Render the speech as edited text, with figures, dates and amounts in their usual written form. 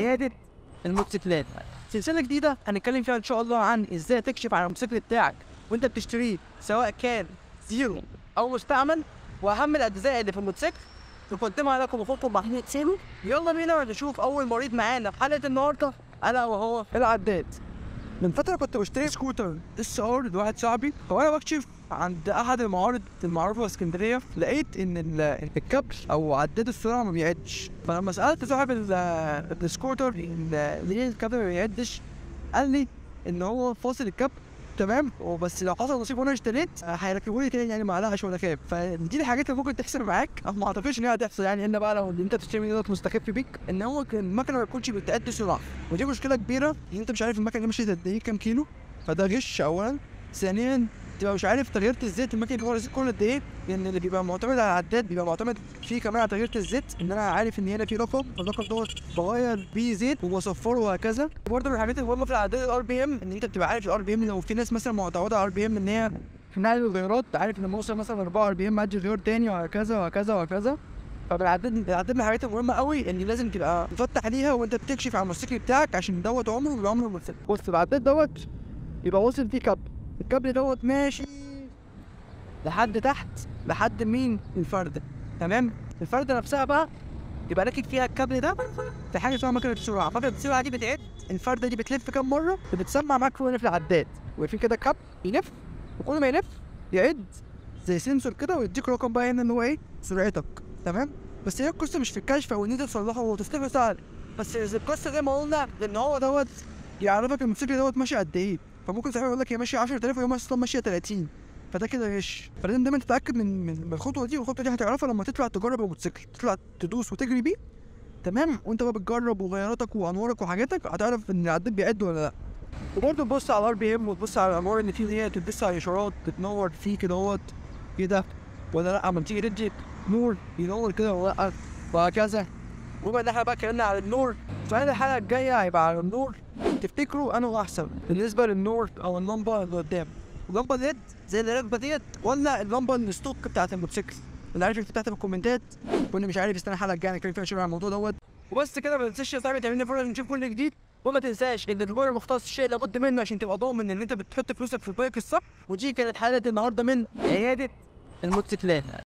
عيادة الموتوسيكلات. سلسلة جديدة هنتكلم فيها إن شاء الله عن إزاي تكشف على الموتوسيكل بتاعك وأنت بتشتريه، سواء كان زيرو أو مستعمل، وأهم الأجزاء اللي في الموتوسيكل تقدمها لكم أخوكم محمود سامي. يلا بينا نشوف أول مريض معانا في حلقة النهاردة، ألا وهو العداد. من فترة كنت بشتري سكوتر SR لواحد صاحبي، فأنا بكشف عند أحد المعارض المعروفة في اسكندرية، لقيت إن الكابل أو عداد السرعة ما بيعدش. فلما سألت صاحب السكوتر ليه الكابل ما بيعدش، قال لي إن هو فاصل الكابل تمام، وبس لو حصل نصيب وانا اشتريت هيركبولي تاني يعني معلقش ولا كاب. فدي الحاجات اللي ممكن تحصل معاك، ما اعتقدش ان هي هتحصل يعني الا بقى لو انت بتشتري دوت مستخف بيك ان هو المكنه ما تكونش بتأدي سرعه، ودي مشكله كبيره ان انت مش عارف المكنه دي مشيت قد ايه كام كيلو، فده غش اولا. ثانيا تبقى مش عارف تغيير الزيت المكنه بيغير الزيت كل قد ايه، لان اللي بيبقى معتمد على العداد بيبقى معتمد فيه كمان على تغيير الزيت، ان انا عارف ان هنا في رقم، الرقم دوت بغير بيه زيت وبصفره وهكذا. برضه من الحاجات المهمه في العداد الRPM، ان انت بتبقى عارف الRPM. لو في ناس مثلا معتوده على RPM ان هي في نقل الغيارات، عارف لما اوصل مثلا 4 RPM ما ادي غيار تاني وهكذا وهكذا وهكذا. فالعداد من الحاجات المهمه قوي اللي لازم تبقى مفتح ليها وانت بتكشف على الموتوسيكل بتاعك، عشان دوت عمره بيبقى عمر الموتوسيكل. بص العداد دوت يبقى واصل فيه كابل، الكابل دوت ماشي لحد تحت، لحد مين؟ الفردة. تمام؟ الفردة نفسها بقى يبقى راكب فيها الكابل ده في حاجة اسمها مكنة السرعة. مكنة السرعة دي بتعد الفردة دي بتلف كام مرة، بتسمع معاك فوق في العداد، وفي كده كابل يلف، وكل ما يلف يعد زي سنسور كده ويديك رقم بقى هنا ان هو ايه؟ سرعتك. تمام؟ بس هي القصة مش في الكشف او ان انت تصلحه وتفتكره سهل، بس القصة زي ما قلنا ان هو دوت يعرفك الموتوسيكل دوت ماشي قد ايه. فممكن صاحبي يقول لك هي ماشية 10,000 وهي اصلا ماشية 30، فده كده غش. فلازم دايما تتاكد من الخطوه دي، والخطوه دي هتعرفها لما تطلع تجرب الموتوسيكل، تطلع تدوس وتجري بيه. تمام؟ وانت بقى بتجرب وغياراتك وانوارك وحاجاتك، هتعرف ان العداد بيعد ولا لا. وبرضه تبص على الRPM وتبص على الانوار اللي فيه، هي تبص على اشارات بتنور فيه كده اهوت كده ولا لا، اما تيجي تدي نور ينور كده ولا لا، وهكذا. وبما ان احنا بقى اتكلمنا على النور، فانا الحلقه الجايه هيبقى على النور. تفتكروا انه احسن بالنسبه للنور او اللمبه اللي قدام؟ اللمبه LED زي اللي راكبه ديت، ولا اللمبه الستوك بتاعت الموتوسيكل؟ اللي عارف اكتب تحت في الكومنتات، واللي مش عارف يستنى الحلقه الجايه نتكلم فيها شويه عن الموضوع دوت. وبس كده، ما تنساش يا صاحبي تعمل فرصه نشوف كل جديد، وما تنساش ان التجاره المختص شيء لابد منه عشان تبقى ضامن ان انت بتحط فلوسك في البايك الصح. ودي كانت حلقه النهارده من عياده الموتوسيكلات.